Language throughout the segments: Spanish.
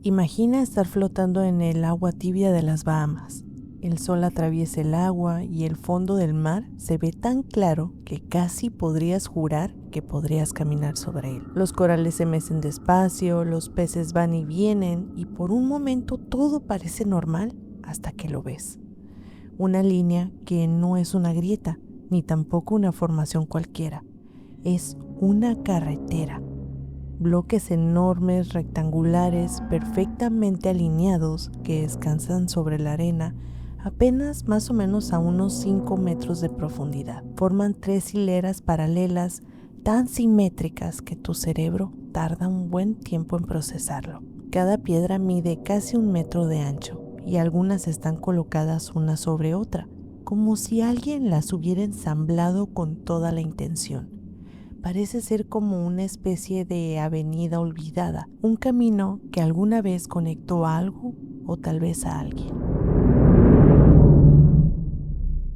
Imagina estar flotando en el agua tibia de las Bahamas. El sol atraviesa el agua y el fondo del mar se ve tan claro que casi podrías jurar que podrías caminar sobre él. Los corales se mecen despacio, los peces van y vienen y por un momento todo parece normal hasta que lo ves. Una línea que no es una grieta ni tampoco una formación cualquiera. Es una carretera. Bloques enormes, rectangulares, perfectamente alineados que descansan sobre la arena apenas más o menos a unos 5 metros de profundidad. Forman 3 hileras paralelas tan simétricas que tu cerebro tarda un buen tiempo en procesarlo. Cada piedra mide casi 1 metro de ancho y algunas están colocadas una sobre otra, como si alguien las hubiera ensamblado con toda la intención. Parece ser como una especie de avenida olvidada, un camino que alguna vez conectó a algo o tal vez a alguien.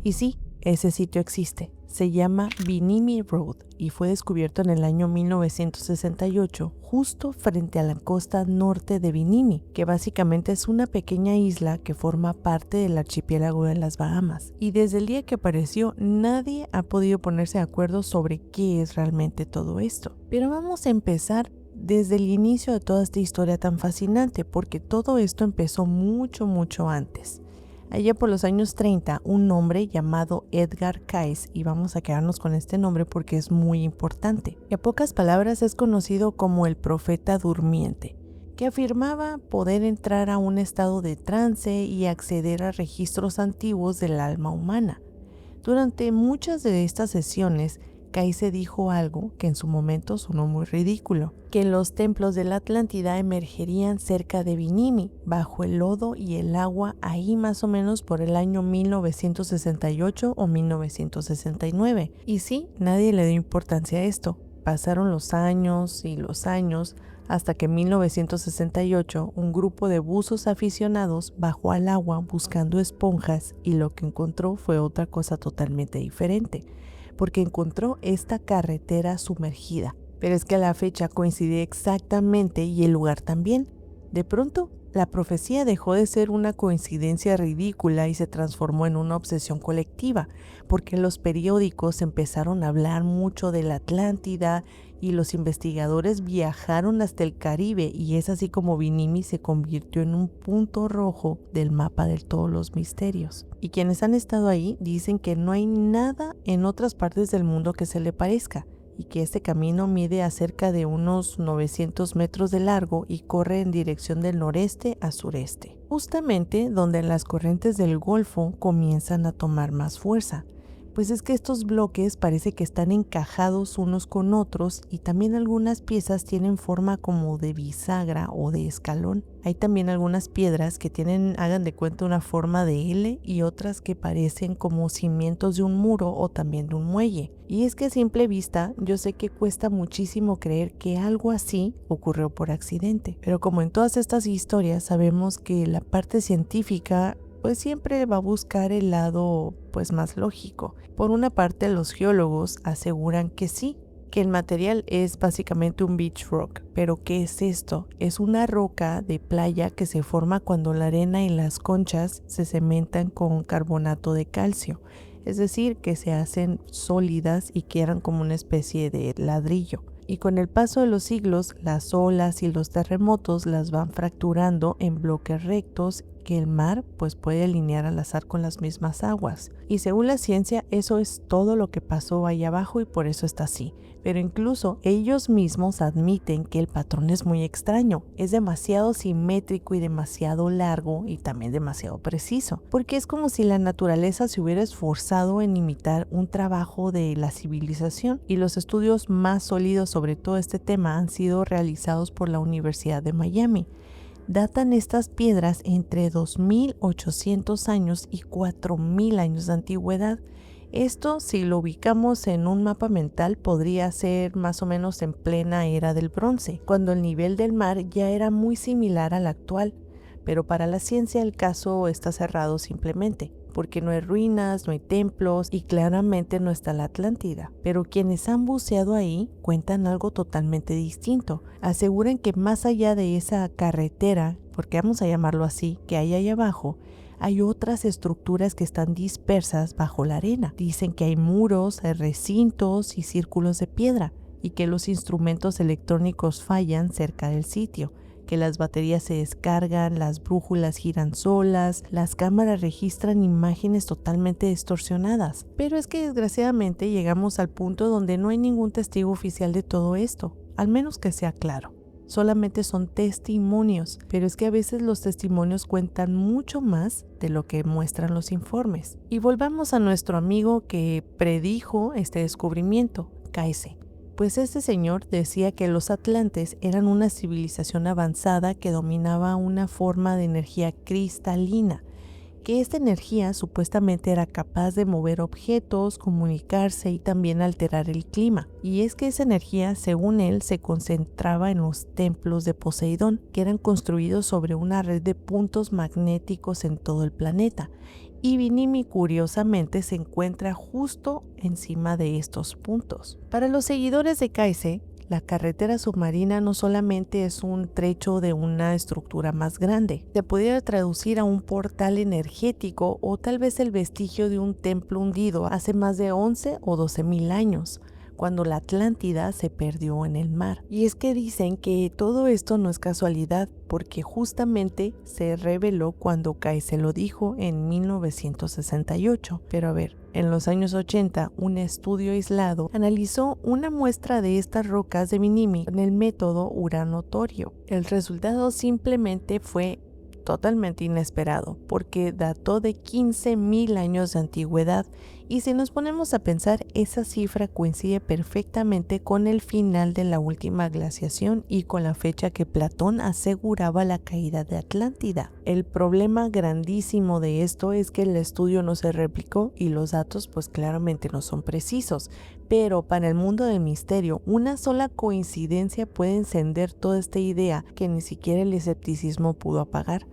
Y sí, ese sitio existe. Se llama Bimini Road y fue descubierto en el año 1968 justo frente a la costa norte de Bimini, que básicamente es una pequeña isla que forma parte del archipiélago de las Bahamas. Y desde el día que apareció, nadie ha podido ponerse de acuerdo sobre qué es realmente todo esto. Pero vamos a empezar desde el inicio de toda esta historia tan fascinante, porque todo esto empezó mucho antes. Allá por los años 30, un hombre llamado Edgar Cayce, y vamos a quedarnos con este nombre porque es muy importante, y a pocas palabras es conocido como el profeta durmiente, que afirmaba poder entrar a un estado de trance y acceder a registros antiguos del alma humana. Durante muchas de estas sesiones, Cayce dijo algo que en su momento sonó muy ridículo, que los templos de la Atlántida emergerían cerca de Bimini, bajo el lodo y el agua, ahí más o menos por el año 1968 o 1969. Y sí, nadie le dio importancia a esto. Pasaron los años y los años, hasta que en 1968 un grupo de buzos aficionados bajó al agua buscando esponjas y lo que encontró fue otra cosa totalmente diferente, porque encontró esta carretera sumergida. Pero es que la fecha coincide exactamente y el lugar también. De pronto, la profecía dejó de ser una coincidencia ridícula y se transformó en una obsesión colectiva, porque los periódicos empezaron a hablar mucho de la Atlántida y los investigadores viajaron hasta el Caribe, y es así como Bimini se convirtió en un punto rojo del mapa de todos los misterios. Y quienes han estado ahí dicen que no hay nada en otras partes del mundo que se le parezca, y que este camino mide a cerca de unos 900 metros de largo y corre en dirección del noreste a sureste, justamente donde las corrientes del Golfo comienzan a tomar más fuerza. Pues es que estos bloques parece que están encajados unos con otros y también algunas piezas tienen forma como de bisagra o de escalón. Hay también algunas piedras que tienen, hagan de cuenta, una forma de L y otras que parecen como cimientos de un muro o también de un muelle. Y es que a simple vista yo sé que cuesta muchísimo creer que algo así ocurrió por accidente. Pero como en todas estas historias sabemos que la parte científica pues siempre va a buscar el lado pues más lógico. Por una parte, los geólogos aseguran que sí, que el material es básicamente un beach rock. Pero ¿qué es esto? Es una roca de playa que se forma cuando la arena y las conchas se cementan con carbonato de calcio. Es decir, que se hacen sólidas y quedan como una especie de ladrillo. Y con el paso de los siglos, las olas y los terremotos las van fracturando en bloques rectos que el mar pues puede alinear al azar con las mismas aguas. Y según la ciencia, eso es todo lo que pasó ahí abajo y por eso está así. Pero incluso ellos mismos admiten que el patrón es muy extraño, es demasiado simétrico y demasiado largo y también demasiado preciso, porque es como si la naturaleza se hubiera esforzado en imitar un trabajo de la civilización, y los estudios más sólidos sobre todo este tema han sido realizados por la Universidad de Miami. Datan estas piedras entre 2.800 años y 4.000 años de antigüedad. Esto, si lo ubicamos en un mapa mental, podría ser más o menos en plena era del bronce, cuando el nivel del mar ya era muy similar al actual. pero para la ciencia el caso está cerrado simplemente, porque no hay ruinas, no hay templos y claramente no está la Atlántida. Pero quienes han buceado ahí cuentan algo totalmente distinto. Aseguran que más allá de esa carretera, porque vamos a llamarlo así, que hay ahí abajo, hay otras estructuras que están dispersas bajo la arena. Dicen que hay muros, hay recintos y círculos de piedra, y que los instrumentos electrónicos fallan cerca del sitio, que las baterías se descargan, las brújulas giran solas, las cámaras registran imágenes totalmente distorsionadas. Pero es que desgraciadamente llegamos al punto donde no hay ningún testigo oficial de todo esto, al menos que sea claro. Solamente son testimonios, pero es que a veces los testimonios cuentan mucho más de lo que muestran los informes. Y volvamos a nuestro amigo que predijo este descubrimiento, Kayse. Pues este señor decía que los atlantes eran una civilización avanzada que dominaba una forma de energía cristalina, que esta energía supuestamente era capaz de mover objetos, comunicarse y también alterar el clima. Y es que esa energía, según él, se concentraba en los templos de Poseidón, que eran construidos sobre una red de puntos magnéticos en todo el planeta. Y Vinimi curiosamente se encuentra justo encima de estos puntos. Para los seguidores de Kayse, la carretera submarina no solamente es un trecho de una estructura más grande, se pudiera traducir a un portal energético o tal vez el vestigio de un templo hundido hace más de 11 o 12 mil años, cuando la Atlántida se perdió en el mar. Y es que dicen que todo esto no es casualidad, porque justamente se reveló cuando Kayse lo dijo en 1968. Pero a ver, en los años 80, un estudio aislado analizó una muestra de estas rocas de Vinimi con el método uranotorio. El resultado simplemente fue totalmente inesperado, porque dató de 15.000 años de antigüedad, y si nos ponemos a pensar, esa cifra coincide perfectamente con el final de la última glaciación y con la fecha que Platón aseguraba la caída de Atlántida. El problema grandísimo de esto es que el estudio no se replicó y los datos pues claramente no son precisos, pero para el mundo del misterio, una sola coincidencia puede encender toda esta idea que ni siquiera el escepticismo pudo apagar.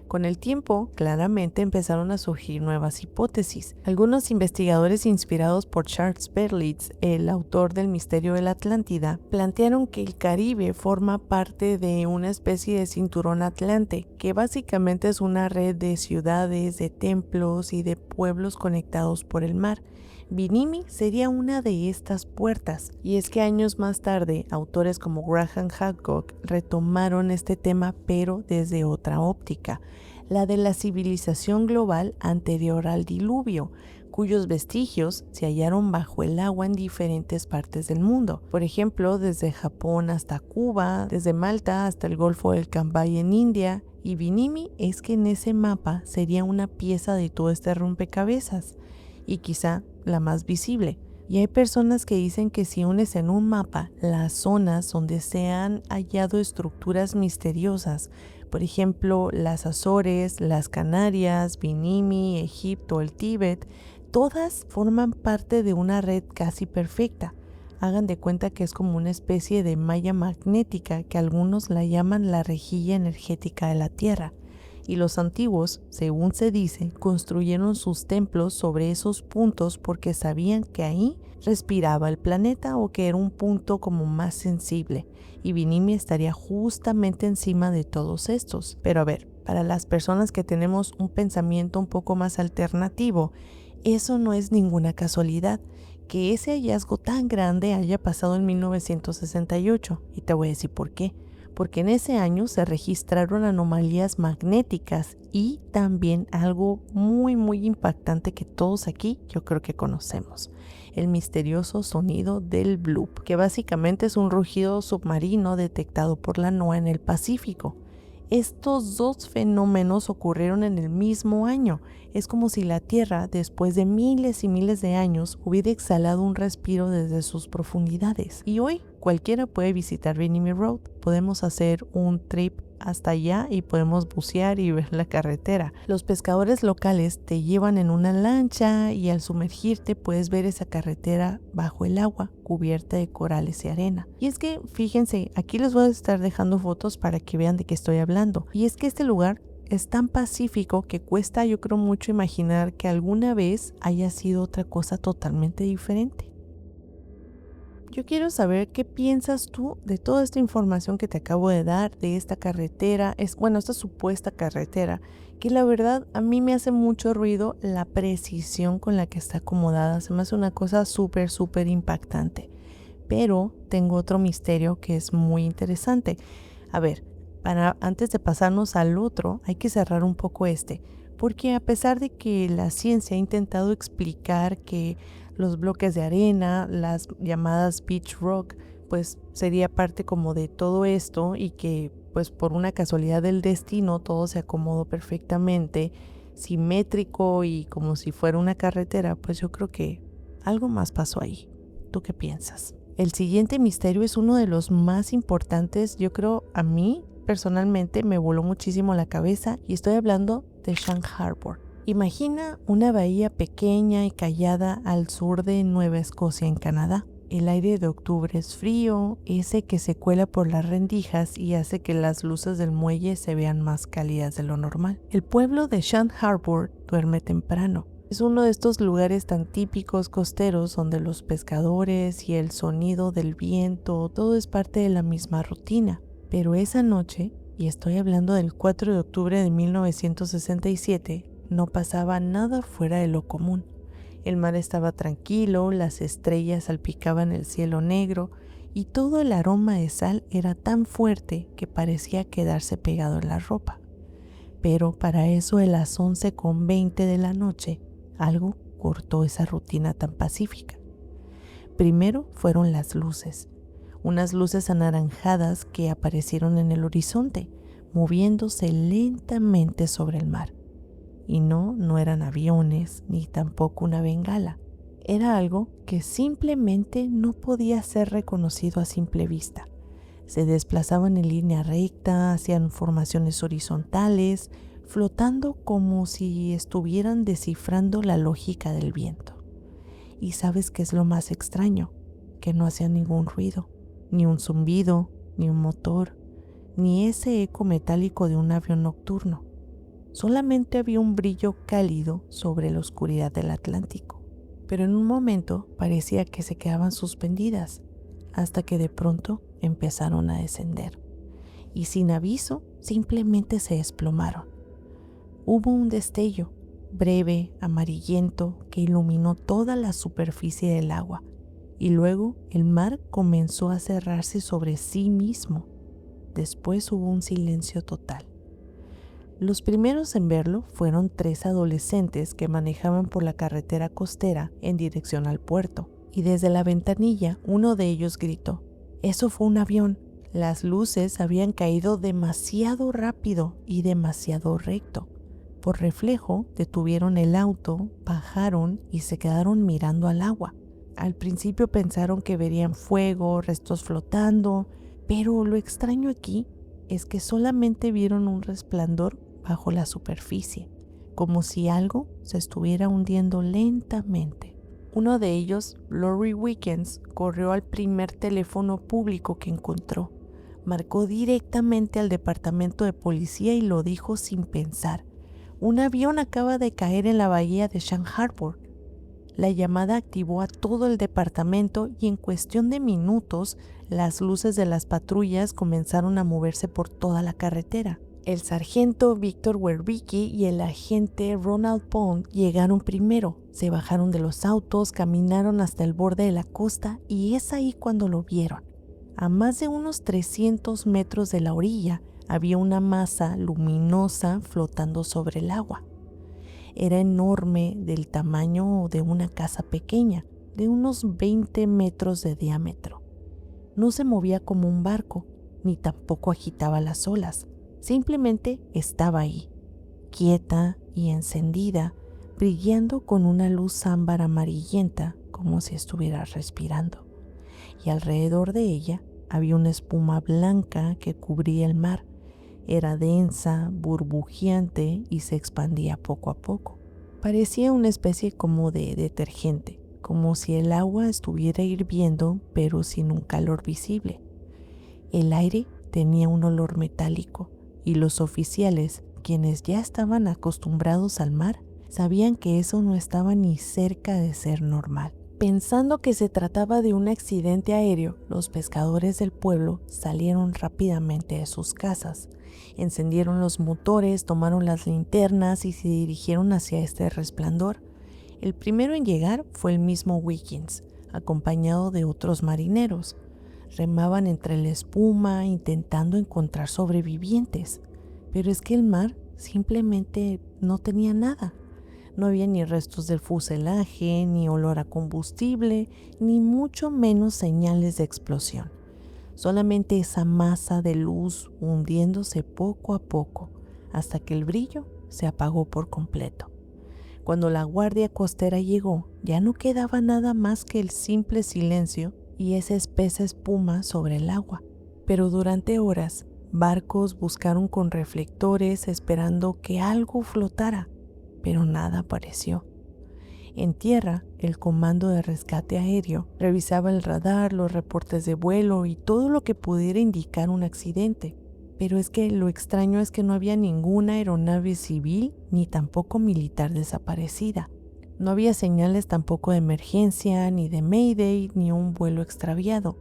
Con el tiempo, claramente empezaron a surgir nuevas hipótesis. Algunos investigadores inspirados por Charles Berlitz, el autor del Misterio de la Atlántida, plantearon que el Caribe forma parte de una especie de cinturón atlante, que básicamente es una red de ciudades, de templos y de pueblos conectados por el mar. Vinimi sería una de estas puertas, y es que años más tarde, autores como Graham Hancock retomaron este tema pero desde otra óptica, la de la civilización global anterior al diluvio, cuyos vestigios se hallaron bajo el agua en diferentes partes del mundo. Por ejemplo, desde Japón hasta Cuba, desde Malta hasta el Golfo del Cambay en India, y Vinimi es que en ese mapa sería una pieza de todo este rompecabezas, y quizá la más visible. Y hay personas que dicen que si unes en un mapa las zonas donde se han hallado estructuras misteriosas, por ejemplo las Azores, las Canarias, Vinimi, Egipto, el Tíbet, todas forman parte de una red casi perfecta. Hagan de cuenta que es como una especie de malla magnética que algunos la llaman la rejilla energética de la Tierra. Y los antiguos, según se dice, construyeron sus templos sobre esos puntos porque sabían que ahí respiraba el planeta o que era un punto como más sensible, y Vinimi estaría justamente encima de todos estos. Pero a ver, para las personas que tenemos un pensamiento un poco más alternativo, eso no es ninguna casualidad que ese hallazgo tan grande haya pasado en 1968, y te voy a decir por qué. Porque en ese año se registraron anomalías magnéticas y también algo muy impactante que todos aquí yo creo que conocemos, el misterioso sonido del bloop, que básicamente es un rugido submarino detectado por la NOAA en el Pacífico. Estos dos fenómenos ocurrieron en el mismo año. Es como si la Tierra, después de miles y miles de años, hubiera exhalado un respiro desde sus profundidades. Y hoy cualquiera puede visitar Vinimi Road. Podemos hacer un trip hasta allá y podemos bucear y ver la carretera. Los pescadores locales te llevan en una lancha y al sumergirte puedes ver esa carretera bajo el agua, cubierta de corales y arena. Y es que, fíjense, aquí les voy a estar dejando fotos para que vean de qué estoy hablando. Y es que este lugar es tan pacífico que cuesta, yo creo, mucho imaginar que alguna vez haya sido otra cosa totalmente diferente. Yo quiero saber qué piensas tú de toda esta información que te acabo de dar, de esta carretera, esta supuesta carretera, que la verdad a mí me hace mucho ruido la precisión con la que está acomodada. Se me hace una cosa súper, súper impactante. Pero tengo otro misterio que es muy interesante. A ver, antes de pasarnos al otro, hay que cerrar un poco porque a pesar de que la ciencia ha intentado explicar que los bloques de arena, las llamadas beach rock, pues sería parte como de todo esto y que pues por una casualidad del destino todo se acomodó perfectamente, simétrico y como si fuera una carretera, pues yo creo que algo más pasó ahí. ¿Tú qué piensas? El siguiente misterio es uno de los más importantes, yo creo. A mí personalmente me voló muchísimo la cabeza y estoy hablando de Shank Harbor. Imagina una bahía pequeña y callada al sur de Nueva Escocia, en Canadá. El aire de octubre es frío, ese que se cuela por las rendijas y hace que las luces del muelle se vean más cálidas de lo normal. El pueblo de Shank Harbor duerme temprano. Es uno de estos lugares tan típicos costeros donde los pescadores y el sonido del viento, todo es parte de la misma rutina. Pero esa noche, y estoy hablando del 4 de octubre de 1967, no pasaba nada fuera de lo común. El mar estaba tranquilo, las estrellas salpicaban el cielo negro y todo el aroma de sal era tan fuerte que parecía quedarse pegado en la ropa. Pero para eso de las 11:20 de la noche, algo cortó esa rutina tan pacífica. Primero fueron las luces, unas luces anaranjadas que aparecieron en el horizonte, moviéndose lentamente sobre el mar. Y no eran aviones ni tampoco una bengala. Era algo que simplemente no podía ser reconocido a simple vista. Se desplazaban en línea recta, hacían formaciones horizontales, flotando como si estuvieran descifrando la lógica del viento. ¿Y sabes qué es lo más extraño? Que no hacían ningún ruido, ni un zumbido, ni un motor, ni ese eco metálico de un avión nocturno. Solamente había un brillo cálido sobre la oscuridad del Atlántico. Pero en un momento parecía que se quedaban suspendidas, hasta que de pronto empezaron a descender. Y sin aviso, simplemente se desplomaron. Hubo un destello, breve, amarillento, que iluminó toda la superficie del agua, y luego el mar comenzó a cerrarse sobre sí mismo. Después hubo un silencio total. Los primeros en verlo fueron 3 adolescentes que manejaban por la carretera costera en dirección al puerto, y desde la ventanilla uno de ellos gritó: «Eso fue un avión». Las luces habían caído demasiado rápido y demasiado recto. Por reflejo, detuvieron el auto, bajaron y se quedaron mirando al agua. Al principio pensaron que verían fuego, restos flotando, pero lo extraño aquí es que solamente vieron un resplandor bajo la superficie, como si algo se estuviera hundiendo lentamente. Uno de ellos, Lori Wiggins, corrió al primer teléfono público que encontró. Marcó directamente al departamento de policía y lo dijo sin pensar: «Un avión acaba de caer en la bahía de Shank Harbor». La llamada activó a todo el departamento y en cuestión de minutos las luces de las patrullas comenzaron a moverse por toda la carretera. El sargento Victor Werbicki y el agente Ronald Pond llegaron primero, se bajaron de los autos, caminaron hasta el borde de la costa y es ahí cuando lo vieron. A más de unos 300 metros de la orilla había una masa luminosa flotando sobre el agua. Era enorme, del tamaño de una casa pequeña, de unos 20 metros de diámetro. No se movía como un barco, ni tampoco agitaba las olas. Simplemente estaba ahí, quieta y encendida, brillando con una luz ámbar amarillenta como si estuviera respirando. Y alrededor de ella había una espuma blanca que cubría el mar. Era densa, burbujeante y se expandía poco a poco. Parecía una especie como de detergente, como si el agua estuviera hirviendo pero sin un calor visible. El aire tenía un olor metálico y los oficiales, quienes ya estaban acostumbrados al mar sabían que eso no estaba ni cerca de ser normal. Pensando que se trataba de un accidente aéreo, los pescadores del pueblo salieron rápidamente de sus casas, encendieron los motores, tomaron las linternas y se dirigieron hacia este resplandor. El primero en llegar fue el mismo Wiggins, acompañado de otros marineros. Remaban entre la espuma intentando encontrar sobrevivientes, pero es que el mar simplemente no tenía nada. No había ni restos del fuselaje, ni olor a combustible, ni mucho menos señales de explosión. Solamente esa masa de luz hundiéndose poco a poco, hasta que el brillo se apagó por completo. Cuando la guardia costera llegó, ya no quedaba nada más que el simple silencio y esa espesa espuma sobre el agua. Pero durante horas, barcos buscaron con reflectores esperando que algo flotara, pero nada apareció. En tierra, el comando de rescate aéreo revisaba el radar, los reportes de vuelo y todo lo que pudiera indicar un accidente. Pero es que lo extraño es que no había ninguna aeronave civil ni tampoco militar desaparecida. No había señales tampoco de emergencia, ni de Mayday, ni un vuelo extraviado.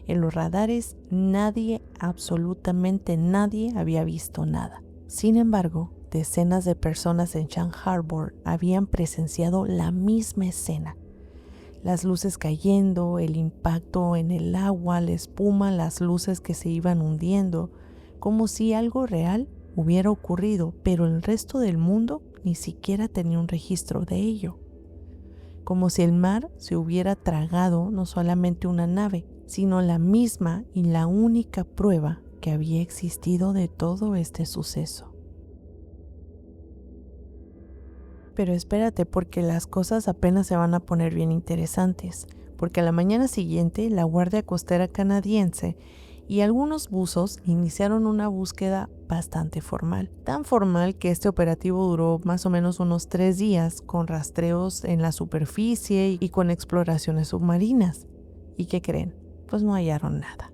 En los radares nadie, absolutamente nadie, había visto nada. Sin embargo, decenas de personas en Shank Harbor habían presenciado la misma escena. Las luces cayendo, el impacto en el agua, la espuma, las luces que se iban hundiendo, como si algo real hubiera ocurrido, pero el resto del mundo ni siquiera tenía un registro de ello. Como si el mar se hubiera tragado no solamente una nave, sino la misma y la única prueba que había existido de todo este suceso. Pero espérate, porque las cosas apenas se van a poner bien interesantes, porque a la mañana siguiente la Guardia Costera canadiense y algunos buzos iniciaron una búsqueda bastante formal. Tan formal que este operativo duró más o menos unos 3 días, con rastreos en la superficie y con exploraciones submarinas. ¿Y qué creen? Pues no hallaron nada.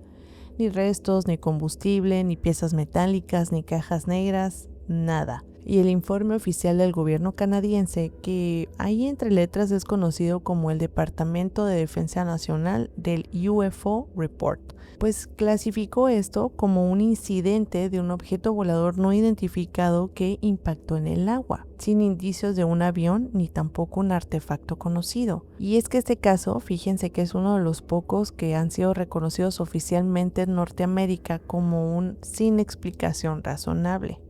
Ni restos, ni combustible, ni piezas metálicas, ni cajas negras, nada. Y el informe oficial del gobierno canadiense, que ahí entre letras es conocido como el Departamento de Defensa Nacional del UFO Report, pues clasificó esto como un incidente de un objeto volador no identificado que impactó en el agua, sin indicios de un avión ni tampoco un artefacto conocido. Y es que este caso, fíjense que es uno de los pocos que han sido reconocidos oficialmente en Norteamérica como un sin explicación razonable.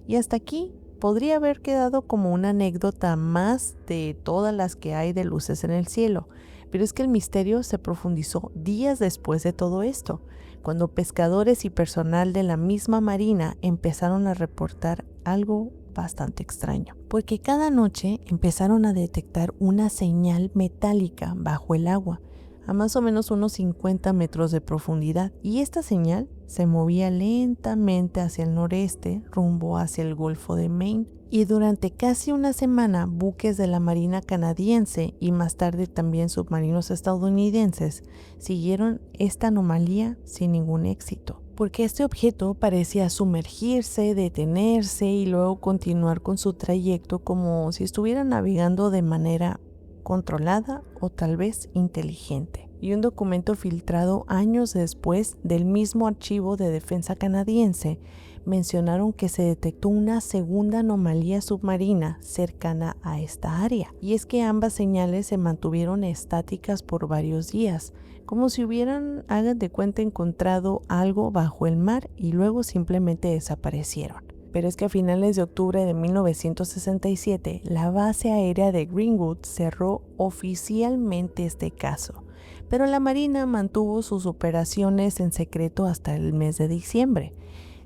Y hasta aquí podría haber quedado como una anécdota más de todas las que hay de luces en el cielo, pero es que el misterio se profundizó días después de todo esto, cuando pescadores y personal de la misma marina empezaron a reportar algo bastante extraño, porque cada noche empezaron a detectar una señal metálica bajo el agua, a más o menos unos 50 metros de profundidad, y esta señal se movía lentamente hacia el noreste, rumbo hacia el Golfo de Maine, y durante casi una semana buques de la Marina canadiense y más tarde también submarinos estadounidenses siguieron esta anomalía sin ningún éxito, porque este objeto parecía sumergirse, detenerse y luego continuar con su trayecto como si estuviera navegando de manera controlada o tal vez inteligente. Y un documento filtrado años después del mismo archivo de defensa canadiense mencionaron que se detectó una segunda anomalía submarina cercana a esta área. Y es que ambas señales se mantuvieron estáticas por varios días, como si hubieran, hagan de cuenta, encontrado algo bajo el mar y luego simplemente desaparecieron. Pero es que a finales de octubre de 1967, la base aérea de Greenwood cerró oficialmente este caso, pero la Marina mantuvo sus operaciones en secreto hasta el mes de diciembre.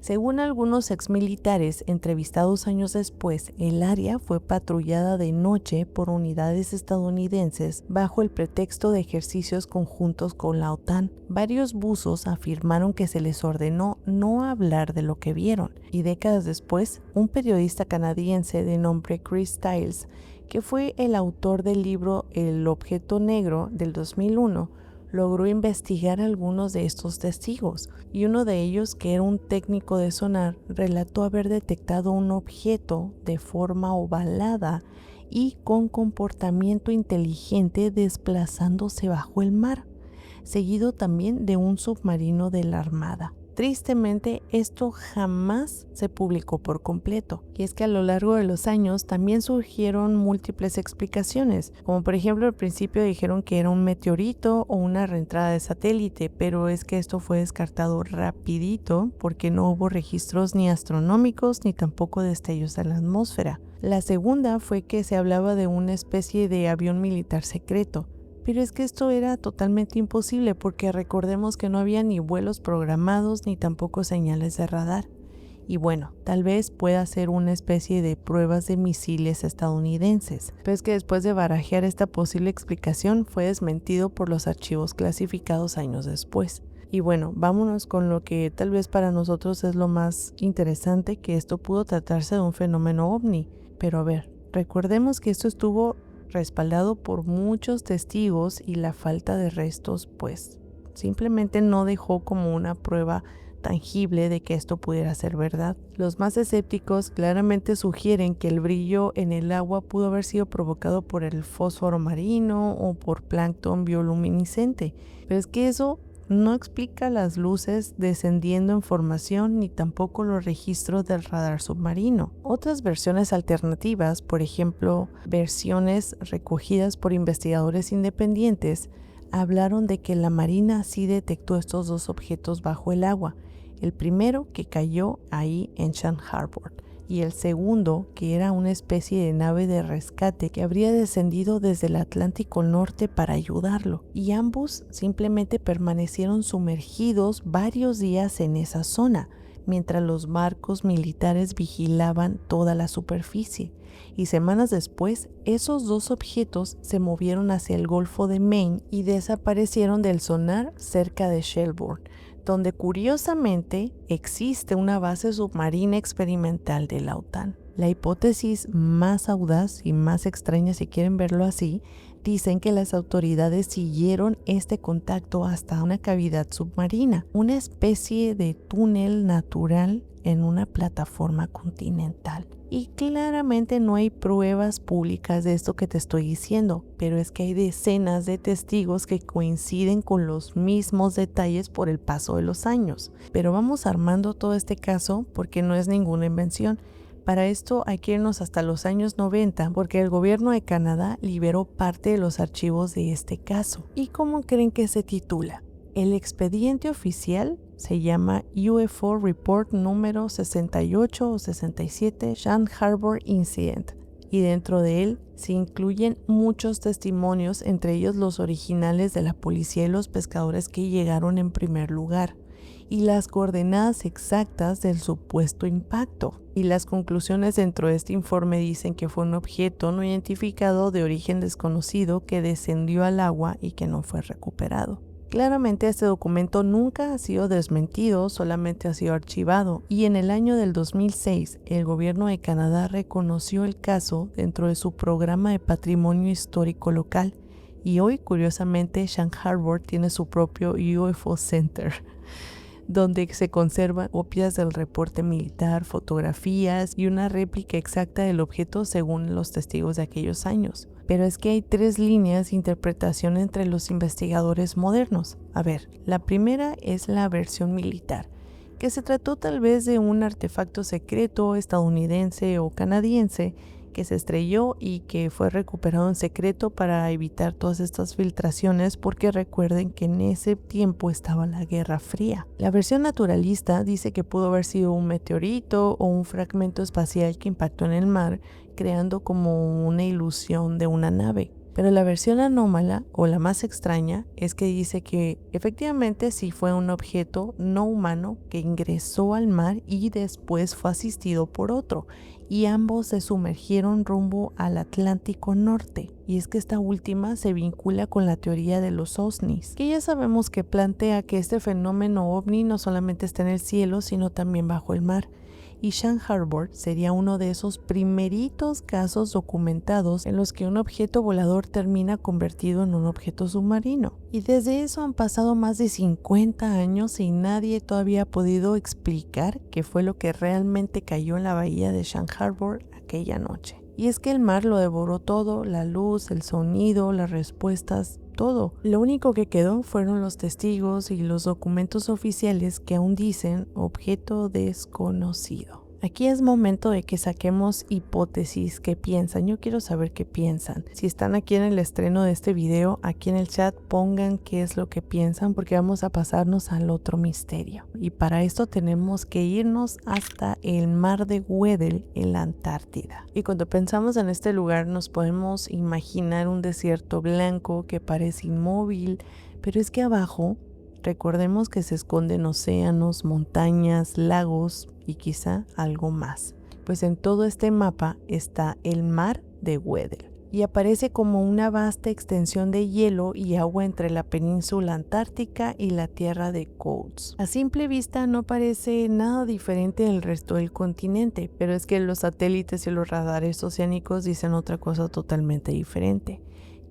Según algunos exmilitares entrevistados años después, el área fue patrullada de noche por unidades estadounidenses bajo el pretexto de ejercicios conjuntos con la OTAN. Varios buzos afirmaron que se les ordenó no hablar de lo que vieron, y décadas después, un periodista canadiense de nombre Chris Stiles, que fue el autor del libro El objeto negro del 2001, logró investigar a algunos de estos testigos, y uno de ellos, que era un técnico de sonar, relató haber detectado un objeto de forma ovalada y con comportamiento inteligente desplazándose bajo el mar, seguido también de un submarino de la Armada. Tristemente, esto jamás se publicó por completo, y es que a lo largo de los años también surgieron múltiples explicaciones, como por ejemplo al principio dijeron que era un meteorito o una reentrada de satélite, pero es que esto fue descartado rapidito porque no hubo registros ni astronómicos ni tampoco destellos en la atmósfera. La segunda fue que se hablaba de una especie de avión militar secreto, pero es que esto era totalmente imposible porque recordemos que no había ni vuelos programados ni tampoco señales de radar. Y bueno, tal vez pueda ser una especie de pruebas de misiles estadounidenses, pero es que después de barajear esta posible explicación fue desmentido por los archivos clasificados años después. Y bueno, vámonos con lo que tal vez para nosotros es lo más interesante, que esto pudo tratarse de un fenómeno ovni. Pero a ver, recordemos que esto estuvo respaldado por muchos testigos y la falta de restos pues simplemente no dejó como una prueba tangible de que esto pudiera ser verdad. Los más escépticos claramente sugieren que el brillo en el agua pudo haber sido provocado por el fósforo marino o por plancton bioluminiscente, pero es que eso no explica las luces descendiendo en formación ni tampoco los registros del radar submarino. Otras versiones alternativas, por ejemplo, versiones recogidas por investigadores independientes, hablaron de que la Marina sí detectó estos dos objetos bajo el agua. El primero que cayó ahí en Shan Harbor y el segundo que era una especie de nave de rescate que habría descendido desde el Atlántico Norte para ayudarlo, y ambos simplemente permanecieron sumergidos varios días en esa zona mientras los barcos militares vigilaban toda la superficie, y semanas después esos dos objetos se movieron hacia el Golfo de Maine y desaparecieron del sonar cerca de Shelburne, donde curiosamente existe una base submarina experimental de la OTAN. La hipótesis más audaz y más extraña, si quieren verlo así, dicen que las autoridades siguieron este contacto hasta una cavidad submarina, una especie de túnel natural en una plataforma continental. Y claramente no hay pruebas públicas de esto que te estoy diciendo, pero es que hay decenas de testigos que coinciden con los mismos detalles por el paso de los años. Pero vamos armando todo este caso porque no es ninguna invención. Para esto hay que irnos hasta los años 90 porque el gobierno de Canadá liberó parte de los archivos de este caso. ¿Y cómo creen que se titula? El expediente oficial se llama UFO Report número 68 o 67 Shan Harbor Incident, y dentro de él se incluyen muchos testimonios, entre ellos los originales de la policía y los pescadores que llegaron en primer lugar, y las coordenadas exactas del supuesto impacto. Y las conclusiones dentro de este informe dicen que fue un objeto no identificado de origen desconocido que descendió al agua y que no fue recuperado. Claramente este documento nunca ha sido desmentido, solamente ha sido archivado, y en el año del 2006 el gobierno de Canadá reconoció el caso dentro de su programa de patrimonio histórico local, y hoy curiosamente Shan Harbor tiene su propio UFO Center, donde se conservan copias del reporte militar, fotografías y una réplica exacta del objeto según los testigos de aquellos años. Pero es que hay tres líneas de interpretación entre los investigadores modernos. A ver, la primera es la versión militar, que se trató tal vez de un artefacto secreto estadounidense o canadiense que se estrelló y que fue recuperado en secreto para evitar todas estas filtraciones, porque recuerden que en ese tiempo estaba la Guerra Fría. La versión naturalista dice que pudo haber sido un meteorito o un fragmento espacial que impactó en el mar, creando como una ilusión de una nave. Pero la versión anómala, o la más extraña, es que dice que efectivamente sí fue un objeto no humano que ingresó al mar y después fue asistido por otro, y ambos se sumergieron rumbo al Atlántico Norte. Y es que esta última se vincula con la teoría de los OVNIs, que ya sabemos que plantea que este fenómeno ovni no solamente está en el cielo, sino también bajo el mar, y Shannon Harbor sería uno de esos primeritos casos documentados en los que un objeto volador termina convertido en un objeto submarino. Y desde eso han pasado más de 50 años y nadie todavía ha podido explicar qué fue lo que realmente cayó en la bahía de Shannon Harbor aquella noche. Y es que el mar lo devoró todo, la luz, el sonido, las respuestas, todo. Lo único que quedó fueron los testigos y los documentos oficiales que aún dicen objeto desconocido. Aquí es momento de que saquemos hipótesis, qué piensan. Yo quiero saber qué piensan. Si están aquí en el estreno de este video, aquí en el chat pongan qué es lo que piensan porque vamos a pasarnos al otro misterio. Y para esto tenemos que irnos hasta el mar de Weddell en la Antártida. Y cuando pensamos en este lugar nos podemos imaginar un desierto blanco que parece inmóvil, pero es que abajo recordemos que se esconden océanos, montañas, lagos y quizá algo más. Pues en todo este mapa está el mar de Weddell y aparece como una vasta extensión de hielo y agua entre la península antártica y la tierra de Coats. A simple vista no parece nada diferente del resto del continente, pero es que los satélites y los radares oceánicos dicen otra cosa totalmente diferente.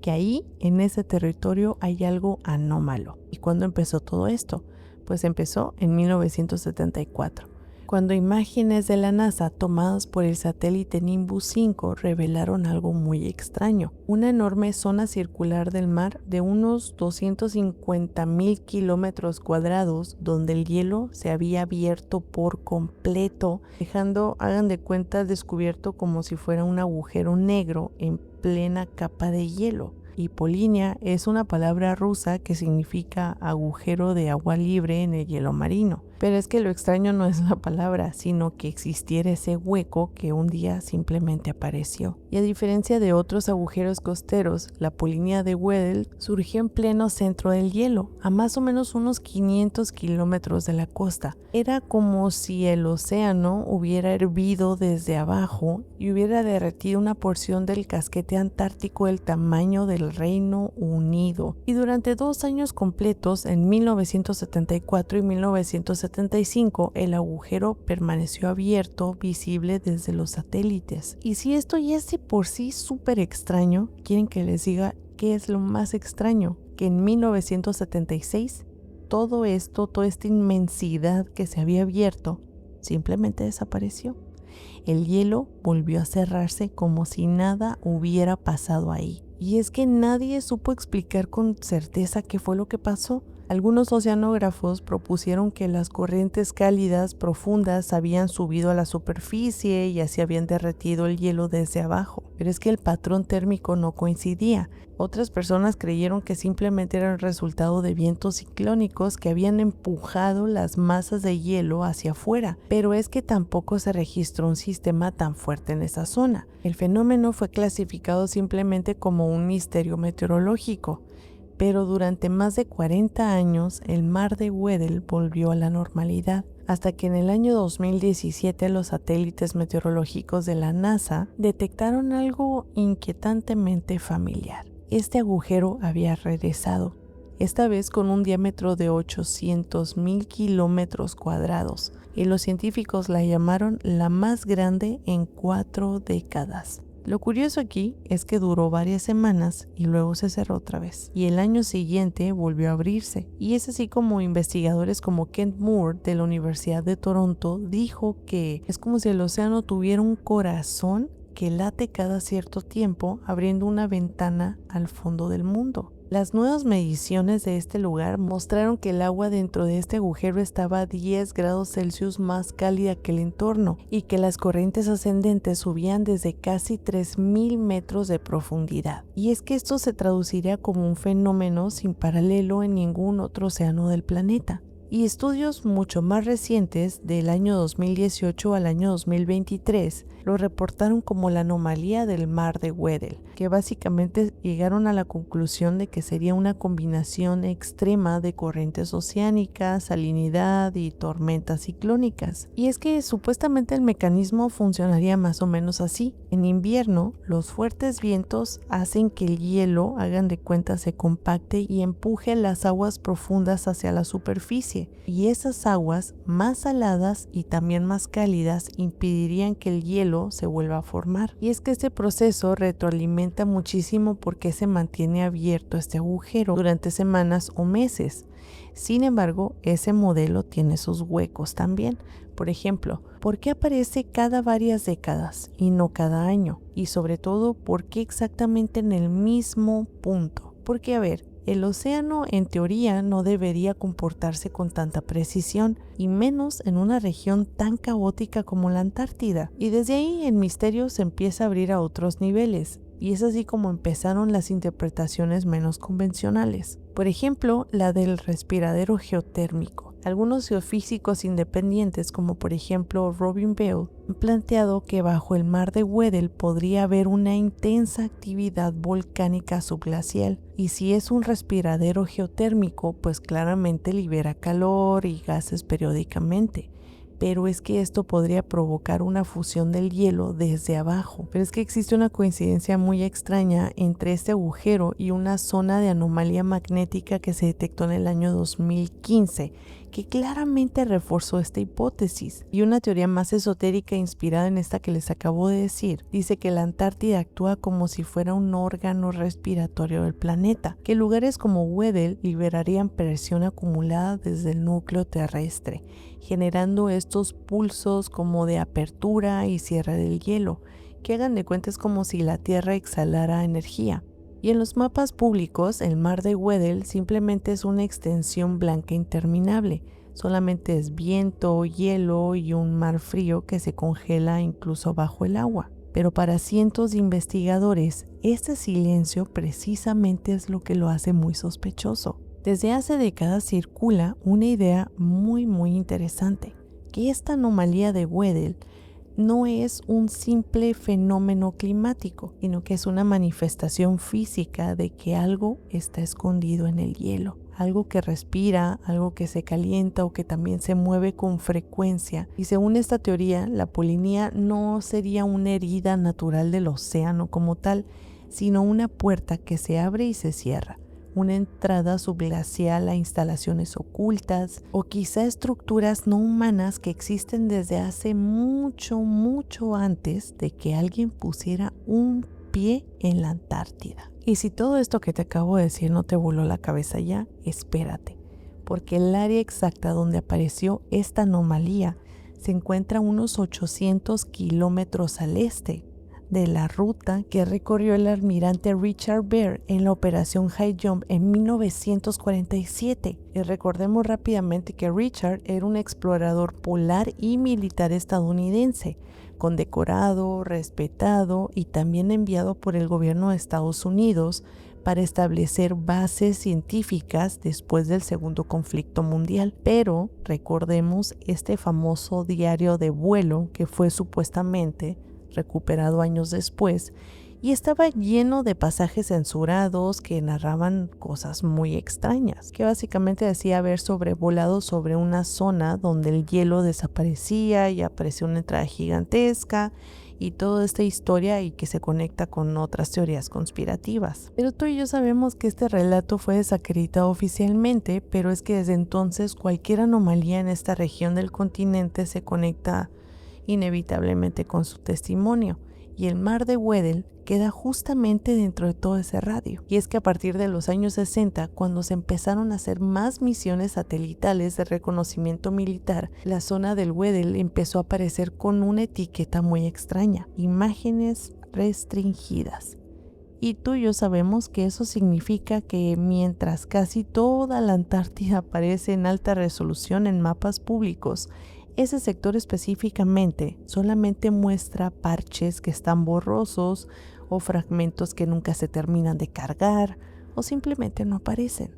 Que ahí, en ese territorio, hay algo anómalo. ¿Y cuándo empezó todo esto? Pues empezó en 1974, cuando imágenes de la NASA tomadas por el satélite Nimbus 5 revelaron algo muy extraño. Una enorme zona circular del mar de unos 250,000 kilómetros cuadrados donde el hielo se había abierto por completo, dejando, hagan de cuenta, descubierto como si fuera un agujero negro en plena capa de hielo. Y Polinia es una palabra rusa que significa agujero de agua libre en el hielo marino. Pero es que lo extraño no es la palabra, sino que existiera ese hueco que un día simplemente apareció. Y a diferencia de otros agujeros costeros, la Polinia de Weddell surgió en pleno centro del hielo, a más o menos unos 500 kilómetros de la costa. Era como si el océano hubiera hervido desde abajo y hubiera derretido una porción del casquete antártico del tamaño del Reino Unido. Y durante 2 años completos, en 1974 y 1975, el agujero permaneció abierto, visible desde los satélites. Y si esto ya es de por sí súper extraño, ¿quieren que les diga qué es lo más extraño? Que en 1976 todo esto, toda esta inmensidad que se había abierto, simplemente desapareció. El hielo volvió a cerrarse como si nada hubiera pasado ahí. Y es que nadie supo explicar con certeza qué fue lo que pasó. Algunos oceanógrafos propusieron que las corrientes cálidas profundas habían subido a la superficie y así habían derretido el hielo desde abajo, pero es que el patrón térmico no coincidía. Otras personas creyeron que simplemente era el resultado de vientos ciclónicos que habían empujado las masas de hielo hacia afuera, pero es que tampoco se registró un sistema tan fuerte en esa zona. El fenómeno fue clasificado simplemente como un misterio meteorológico. Pero durante más de 40 años el mar de Weddell volvió a la normalidad, hasta que en el año 2017 los satélites meteorológicos de la NASA detectaron algo inquietantemente familiar. Este agujero había regresado, esta vez con un diámetro de 800,000 kilómetros cuadrados, y los científicos la llamaron la más grande en 4 décadas. Lo curioso aquí es que duró varias semanas y luego se cerró otra vez. Y el año siguiente volvió a abrirse. Y es así como investigadores como Kent Moore de la Universidad de Toronto dijo que es como si el océano tuviera un corazón que late cada cierto tiempo abriendo una ventana al fondo del mundo. Las nuevas mediciones de este lugar mostraron que el agua dentro de este agujero estaba a 10 grados Celsius más cálida que el entorno y que las corrientes ascendentes subían desde casi 3,000 metros de profundidad. Y es que esto se traduciría como un fenómeno sin paralelo en ningún otro océano del planeta. Y estudios mucho más recientes, del año 2018 al año 2023, lo reportaron como la anomalía del mar de Weddell, que básicamente llegaron a la conclusión de que sería una combinación extrema de corrientes oceánicas, salinidad y tormentas ciclónicas. Y es que supuestamente el mecanismo funcionaría más o menos así. En invierno, los fuertes vientos hacen que el hielo, hagan de cuenta, se compacte y empuje las aguas profundas hacia la superficie. Y esas aguas más saladas y también más cálidas impedirían que el hielo se vuelva a formar. Y es que este proceso retroalimenta muchísimo porque se mantiene abierto este agujero durante semanas o meses. Sin embargo, ese modelo tiene sus huecos también. Por ejemplo, ¿por qué aparece cada varias décadas y no cada año? Y sobre todo, ¿por qué exactamente en el mismo punto? Porque, a ver, el océano en teoría no debería comportarse con tanta precisión, y menos en una región tan caótica como la Antártida. Y desde ahí el misterio se empieza a abrir a otros niveles. Y es así como empezaron las interpretaciones menos convencionales. Por ejemplo, la del respiradero geotérmico. Algunos geofísicos independientes, como por ejemplo Robin Bell, han planteado que bajo el mar de Weddell podría haber una intensa actividad volcánica subglacial. Y si es un respiradero geotérmico, pues claramente libera calor y gases periódicamente. Pero es que esto podría provocar una fusión del hielo desde abajo. Pero es que existe una coincidencia muy extraña entre este agujero y una zona de anomalía magnética que se detectó en el año 2015, que claramente reforzó esta hipótesis. Y una teoría más esotérica inspirada en esta que les acabo de decir, dice que la Antártida actúa como si fuera un órgano respiratorio del planeta, que lugares como Weddell liberarían presión acumulada desde el núcleo terrestre, generando estos pulsos como de apertura y cierre del hielo, que hagan de cuenta es como si la Tierra exhalara energía. Y en los mapas públicos, el mar de Weddell simplemente es una extensión blanca interminable. Solamente es viento, hielo y un mar frío que se congela incluso bajo el agua. Pero para cientos de investigadores, este silencio precisamente es lo que lo hace muy sospechoso. Desde hace décadas circula una idea muy interesante, que esta anomalía de Weddell no es un simple fenómeno climático, sino que es una manifestación física de que algo está escondido en el hielo. Algo que respira, algo que se calienta o que también se mueve con frecuencia. Y según esta teoría, la polinía no sería una herida natural del océano como tal, sino una puerta que se abre y se cierra. Una entrada subglacial a instalaciones ocultas o quizá estructuras no humanas que existen desde hace mucho antes de que alguien pusiera un pie en la Antártida. Y si todo esto que te acabo de decir no te voló la cabeza ya, espérate, porque el área exacta donde apareció esta anomalía se encuentra a unos 800 kilómetros al este de la ruta que recorrió el almirante Richard Byrd en la operación High Jump en 1947. Y recordemos rápidamente que Richard era un explorador polar y militar estadounidense, condecorado, respetado y también enviado por el gobierno de Estados Unidos para establecer bases científicas después del segundo conflicto mundial. Pero recordemos este famoso diario de vuelo que fue supuestamente recuperado años después y estaba lleno de pasajes censurados que narraban cosas muy extrañas, que básicamente decía haber sobrevolado sobre una zona donde el hielo desaparecía y apareció una entrada gigantesca y toda esta historia y que se conecta con otras teorías conspirativas. Pero tú y yo sabemos que este relato fue desacreditado oficialmente, pero es que desde entonces cualquier anomalía en esta región del continente se conecta inevitablemente con su testimonio, y el mar de Weddell queda justamente dentro de todo ese radio. Y es que a partir de los años 60, cuando se empezaron a hacer más misiones satelitales de reconocimiento militar, la zona del Weddell empezó a aparecer con una etiqueta muy extraña: imágenes restringidas. Y tú y yo sabemos que eso significa que mientras casi toda la Antártida aparece en alta resolución en mapas públicos, ese sector específicamente solamente muestra parches que están borrosos o fragmentos que nunca se terminan de cargar o simplemente no aparecen.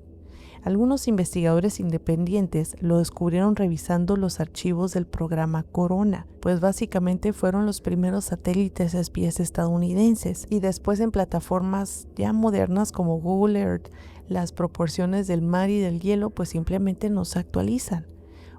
Algunos investigadores independientes lo descubrieron revisando los archivos del programa Corona, pues básicamente fueron los primeros satélites espías estadounidenses, y después en plataformas ya modernas como Google Earth, las proporciones del mar y del hielo pues simplemente no se actualizan.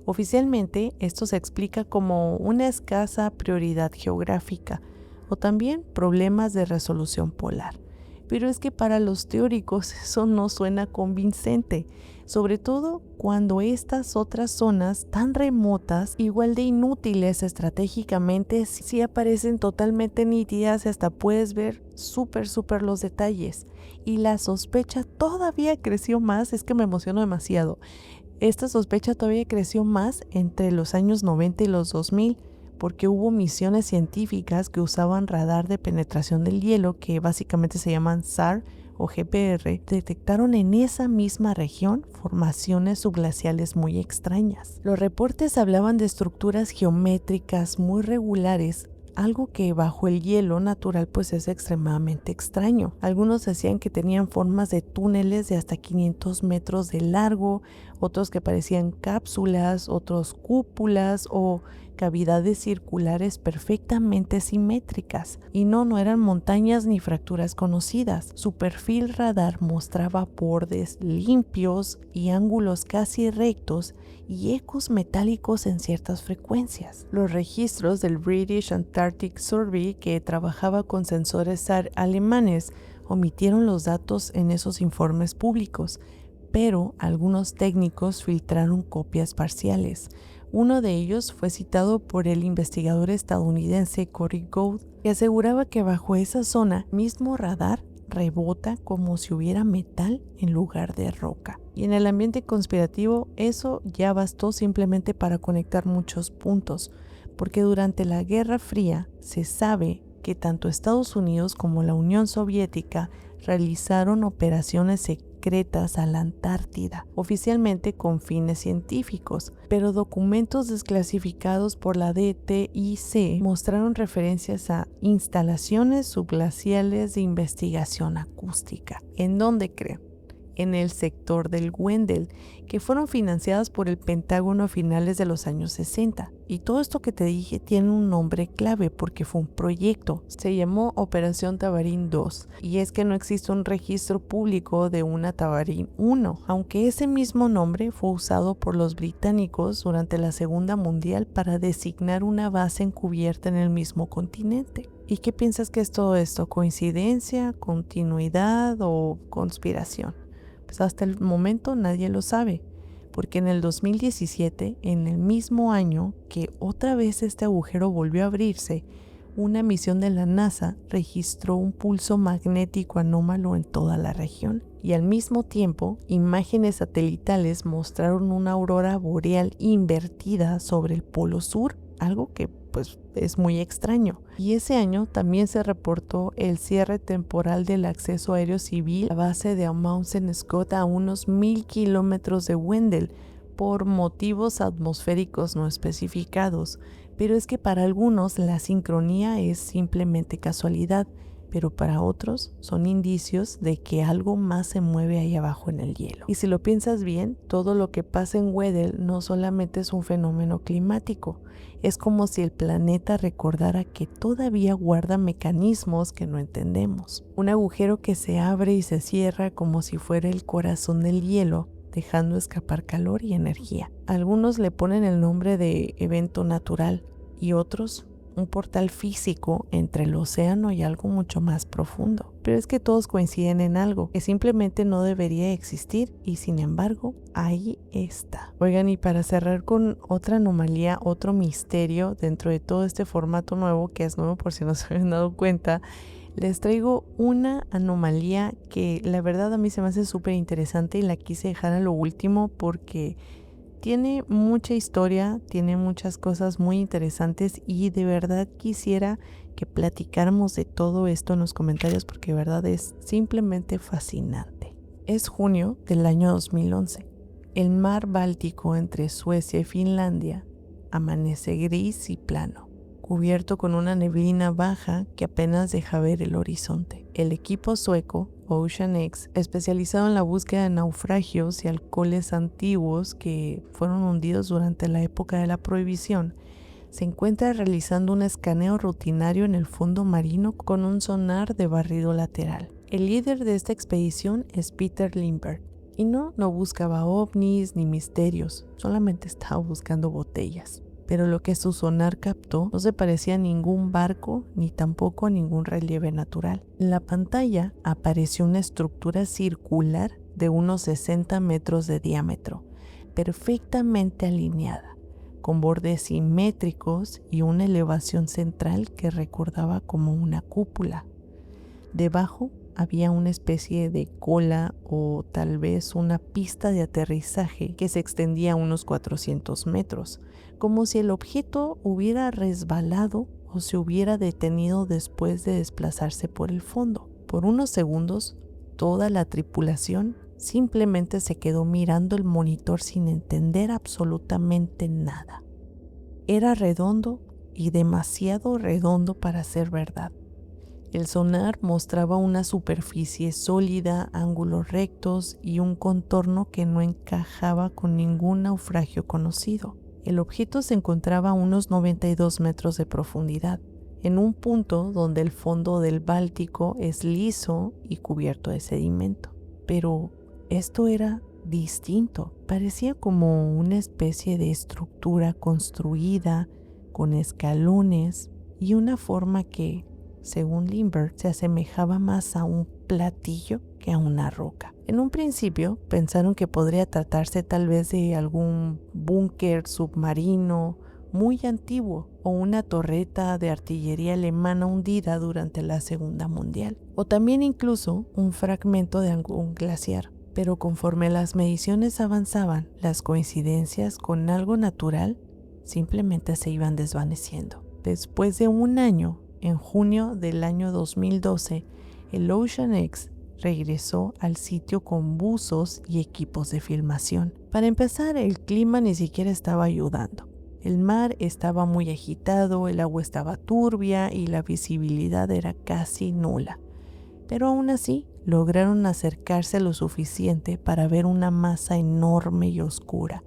Oficialmente, esto se explica como una escasa prioridad geográfica o también problemas de resolución polar. Pero es que para los teóricos eso no suena convincente, sobre todo cuando estas otras zonas tan remotas, igual de inútiles estratégicamente, sí aparecen totalmente nítidas y hasta puedes ver súper los detalles. Y la sospecha todavía creció más, es que me emociono demasiado. Esta sospecha todavía creció más entre los años 90 y los 2000, porque hubo misiones científicas que usaban radar de penetración del hielo, que básicamente se llaman SAR o GPR, detectaron en esa misma región formaciones subglaciales muy extrañas. Los reportes hablaban de estructuras geométricas muy regulares, algo que bajo el hielo natural pues es extremadamente extraño. Algunos decían que tenían formas de túneles de hasta 500 metros de largo, otros que parecían cápsulas, otros cúpulas o cavidades circulares perfectamente simétricas. Y no eran montañas ni fracturas conocidas. Su perfil radar mostraba bordes limpios y ángulos casi rectos y ecos metálicos en ciertas frecuencias. Los registros del British Antarctic Survey, que trabajaba con sensores SAR alemanes, omitieron los datos en esos informes públicos, pero algunos técnicos filtraron copias parciales. Uno de ellos fue citado por el investigador estadounidense Corey Gould, que aseguraba que bajo esa zona mismo radar rebota como si hubiera metal en lugar de roca. Y en el ambiente conspirativo eso ya bastó simplemente para conectar muchos puntos, porque durante la Guerra Fría se sabe que tanto Estados Unidos como la Unión Soviética realizaron operaciones secretas a la Antártida, oficialmente con fines científicos, pero documentos desclasificados por la DTIC mostraron referencias a instalaciones subglaciales de investigación acústica. ¿En dónde creen? En el sector del Wendell, que fueron financiadas por el Pentágono a finales de los años 60. Y todo esto que te dije tiene un nombre clave porque fue un proyecto. Se llamó Operación Tabarín 2. Y es que no existe un registro público de una Tabarín 1, aunque ese mismo nombre fue usado por los británicos durante la Segunda Mundial para designar una base encubierta en el mismo continente. ¿Y qué piensas que es todo esto? ¿Coincidencia, continuidad o conspiración? Pues hasta el momento nadie lo sabe, porque en el 2017, en el mismo año que otra vez este agujero volvió a abrirse, una misión de la NASA registró un pulso magnético anómalo en toda la región. Y al mismo tiempo, imágenes satelitales mostraron una aurora boreal invertida sobre el polo sur, algo que pues es muy extraño. Y ese año también se reportó el cierre temporal del acceso aéreo civil a la base de Amundsen Scott a unos 1000 kilómetros de Wendell por motivos atmosféricos no especificados. Pero es que para algunos la sincronía es simplemente casualidad, pero para otros son indicios de que algo más se mueve ahí abajo en el hielo. Y si lo piensas bien, todo lo que pasa en Weddell no solamente es un fenómeno climático, es como si el planeta recordara que todavía guarda mecanismos que no entendemos. Un agujero que se abre y se cierra como si fuera el corazón del hielo, dejando escapar calor y energía. Algunos le ponen el nombre de evento natural y otros un portal físico entre el océano y algo mucho más profundo. Pero es que todos coinciden en algo que simplemente no debería existir y sin embargo ahí está. Oigan, y para cerrar con otra anomalía, otro misterio dentro de todo este formato nuevo, que es nuevo por si no se habían dado cuenta, les traigo una anomalía que la verdad a mí se me hace súper interesante y la quise dejar a lo último porque tiene mucha historia, tiene muchas cosas muy interesantes y de verdad quisiera que platicáramos de todo esto en los comentarios porque de verdad es simplemente fascinante. Es junio del año 2011. El mar Báltico entre Suecia y Finlandia amanece gris y plano, cubierto con una neblina baja que apenas deja ver el horizonte. El equipo sueco Ocean X, especializado en la búsqueda de naufragios y alcoholes antiguos que fueron hundidos durante la época de la prohibición, se encuentra realizando un escaneo rutinario en el fondo marino con un sonar de barrido lateral. El líder de esta expedición es Peter Lindbergh, y no buscaba ovnis ni misterios, solamente estaba buscando botellas. Pero lo que su sonar captó no se parecía a ningún barco ni tampoco a ningún relieve natural. En la pantalla apareció una estructura circular de unos 60 metros de diámetro, perfectamente alineada, con bordes simétricos y una elevación central que recordaba como una cúpula. Debajo había una especie de cola o tal vez una pista de aterrizaje que se extendía a unos 400 metros, como si el objeto hubiera resbalado o se hubiera detenido después de desplazarse por el fondo. Por unos segundos, toda la tripulación simplemente se quedó mirando el monitor sin entender absolutamente nada. Era redondo y demasiado redondo para ser verdad. El sonar mostraba una superficie sólida, ángulos rectos y un contorno que no encajaba con ningún naufragio conocido. El objeto se encontraba a unos 92 metros de profundidad, en un punto donde el fondo del Báltico es liso y cubierto de sedimento. Pero esto era distinto, parecía como una especie de estructura construida con escalones y una forma que, según Lindbergh, se asemejaba más a un platillo que a una roca. En un principio pensaron que podría tratarse tal vez de algún búnker submarino muy antiguo o una torreta de artillería alemana hundida durante la Segunda Mundial, o también incluso un fragmento de algún glaciar. Pero conforme las mediciones avanzaban, las coincidencias con algo natural simplemente se iban desvaneciendo. Después de un año, en junio del año 2012, el Ocean X regresó al sitio con buzos y equipos de filmación. Para empezar, el clima ni siquiera estaba ayudando. El mar estaba muy agitado, el agua estaba turbia y la visibilidad era casi nula. Pero aún así, lograron acercarse lo suficiente para ver una masa enorme y oscura,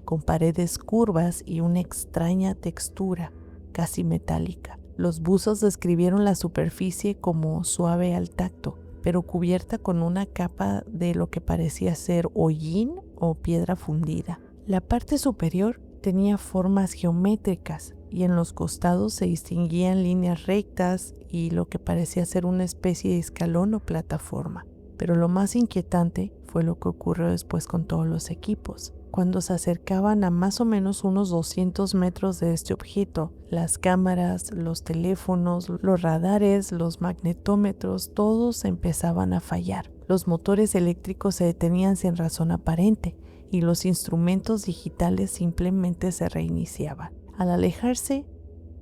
con paredes curvas y una extraña textura, casi metálica. Los buzos describieron la superficie como suave al tacto, pero cubierta con una capa de lo que parecía ser hollín o piedra fundida. La parte superior tenía formas geométricas y en los costados se distinguían líneas rectas y lo que parecía ser una especie de escalón o plataforma. Pero lo más inquietante fue lo que ocurrió después con todos los equipos. Cuando se acercaban a más o menos unos 200 metros de este objeto, las cámaras, los teléfonos, los radares, los magnetómetros, todos empezaban a fallar. Los motores eléctricos se detenían sin razón aparente y los instrumentos digitales simplemente se reiniciaban. Al alejarse,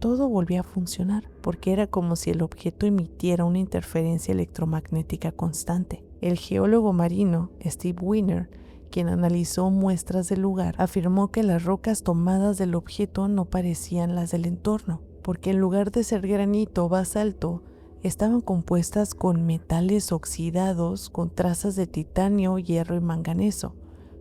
todo volvía a funcionar, porque era como si el objeto emitiera una interferencia electromagnética constante. El geólogo marino Steve Weiner, quien analizó muestras del lugar, afirmó que las rocas tomadas del objeto no parecían las del entorno, porque en lugar de ser granito o basalto, estaban compuestas con metales oxidados con trazas de titanio, hierro y manganeso,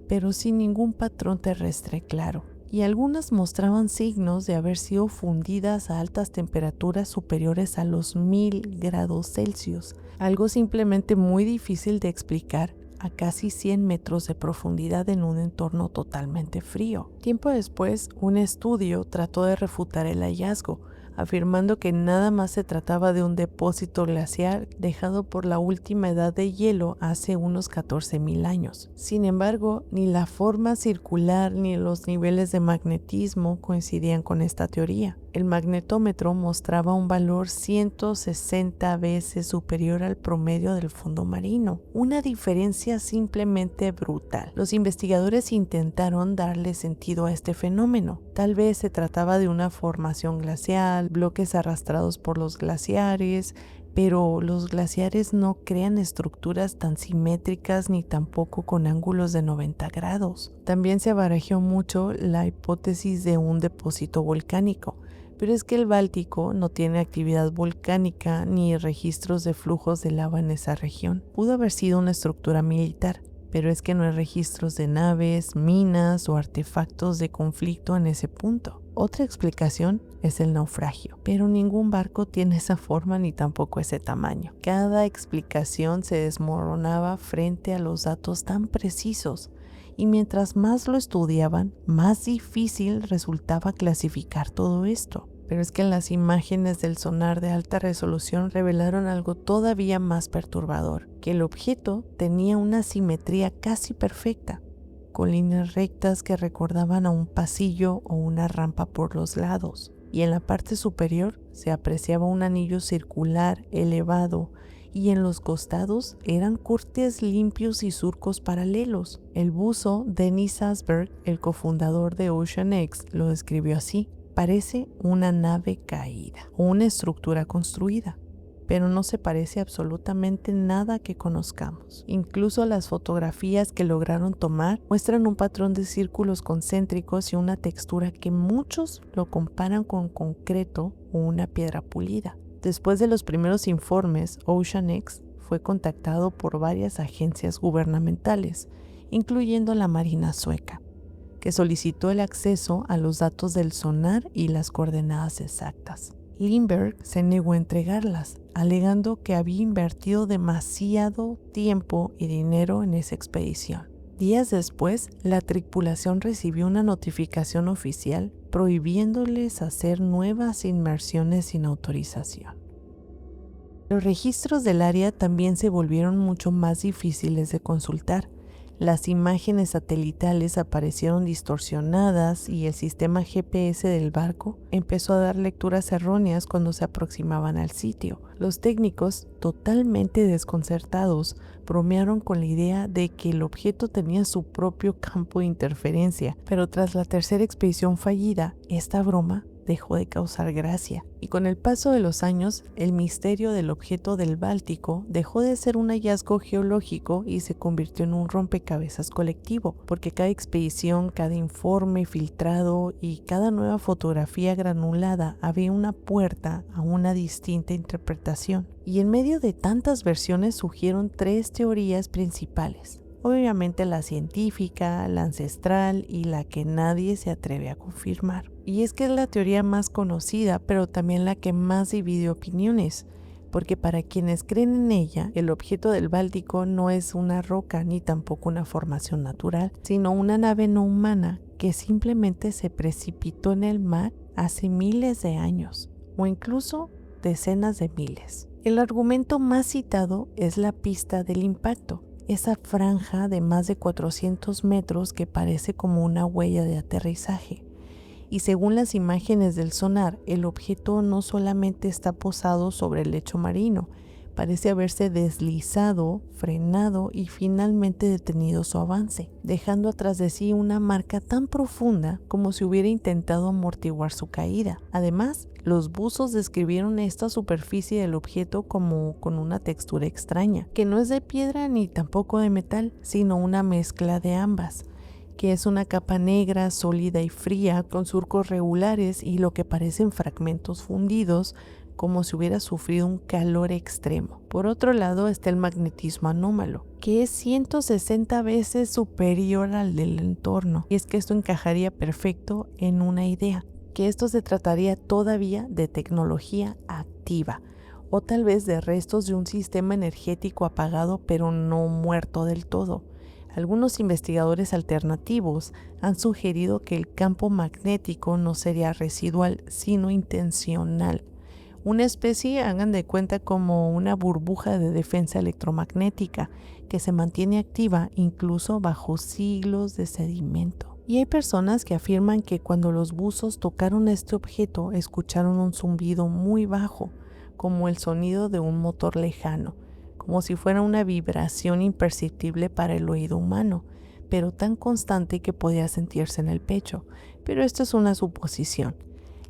pero sin ningún patrón terrestre claro. Y algunas mostraban signos de haber sido fundidas a altas temperaturas superiores a los 1000 grados Celsius, algo simplemente muy difícil de explicar a casi 100 metros de profundidad en un entorno totalmente frío. Tiempo después, un estudio trató de refutar el hallazgo, afirmando que nada más se trataba de un depósito glaciar dejado por la última edad de hielo hace unos 14,000 años. Sin embargo, ni la forma circular ni los niveles de magnetismo coincidían con esta teoría. El magnetómetro mostraba un valor 160 veces superior al promedio del fondo marino, una diferencia simplemente brutal. Los investigadores intentaron darle sentido a este fenómeno. Tal vez se trataba de una formación glacial, bloques arrastrados por los glaciares, pero los glaciares no crean estructuras tan simétricas ni tampoco con ángulos de 90 grados. También se barajó mucho la hipótesis de un depósito volcánico, Pero es que el Báltico no tiene actividad volcánica ni registros de flujos de lava en esa región. Pudo haber sido una estructura militar, pero es que no hay registros de naves, minas o artefactos de conflicto en ese punto. Otra explicación es el naufragio, pero ningún barco tiene esa forma ni tampoco ese tamaño. Cada explicación se desmoronaba frente a los datos tan precisos, y mientras más lo estudiaban, más difícil resultaba clasificar todo esto. Pero es que las imágenes del sonar de alta resolución revelaron algo todavía más perturbador, que el objeto tenía una simetría casi perfecta, con líneas rectas que recordaban a un pasillo o una rampa por los lados. Y en la parte superior se apreciaba un anillo circular elevado, y en los costados eran cortes limpios y surcos paralelos. El buzo Dennis Asberg, el cofundador de OceanX, lo describió así: parece una nave caída o una estructura construida, pero no se parece absolutamente nada que conozcamos. Incluso las fotografías que lograron tomar muestran un patrón de círculos concéntricos y una textura que muchos lo comparan con concreto o una piedra pulida. Después de los primeros informes, OceanX fue contactado por varias agencias gubernamentales, incluyendo la Marina sueca, que solicitó el acceso a los datos del sonar y las coordenadas exactas. Lindbergh se negó a entregarlas, alegando que había invertido demasiado tiempo y dinero en esa expedición. Días después, la tripulación recibió una notificación oficial prohibiéndoles hacer nuevas inmersiones sin autorización. Los registros del área también se volvieron mucho más difíciles de consultar. Las imágenes satelitales aparecieron distorsionadas y el sistema GPS del barco empezó a dar lecturas erróneas cuando se aproximaban al sitio. Los técnicos, totalmente desconcertados, bromearon con la idea de que el objeto tenía su propio campo de interferencia, pero tras la tercera expedición fallida, esta broma dejó de causar gracia. Y con el paso de los años, el misterio del objeto del Báltico dejó de ser un hallazgo geológico y se convirtió en un rompecabezas colectivo, porque cada expedición, cada informe filtrado y cada nueva fotografía granulada abría una puerta a una distinta interpretación. Y en medio de tantas versiones surgieron tres teorías principales. Obviamente la científica, la ancestral y la que nadie se atreve a confirmar. Y es que es la teoría más conocida, pero también la que más divide opiniones, porque para quienes creen en ella, el objeto del Báltico no es una roca ni tampoco una formación natural, sino una nave no humana que simplemente se precipitó en el mar hace miles de años, o incluso decenas de miles. El argumento más citado es la pista del impacto, esa franja de más de 400 metros que parece como una huella de aterrizaje. Y según las imágenes del sonar, el objeto no solamente está posado sobre el lecho marino, parece haberse deslizado, frenado y finalmente detenido su avance, dejando atrás de sí una marca tan profunda como si hubiera intentado amortiguar su caída. Además, los buzos describieron esta superficie del objeto como con una textura extraña, que no es de piedra ni tampoco de metal, sino una mezcla de ambas, que es una capa negra, sólida y fría, con surcos regulares y lo que parecen fragmentos fundidos, como si hubiera sufrido un calor extremo. Por otro lado está el magnetismo anómalo, que es 160 veces superior al del entorno, y es que esto encajaría perfecto en una idea, que esto se trataría todavía de tecnología activa, o tal vez de restos de un sistema energético apagado pero no muerto del todo. Algunos investigadores alternativos han sugerido que el campo magnético no sería residual, sino intencional. Una especie, hagan de cuenta, como una burbuja de defensa electromagnética que se mantiene activa incluso bajo siglos de sedimento. Y hay personas que afirman que cuando los buzos tocaron este objeto escucharon un zumbido muy bajo, como el sonido de un motor lejano, como si fuera una vibración imperceptible para el oído humano, pero tan constante que podía sentirse en el pecho. Pero esto es una suposición.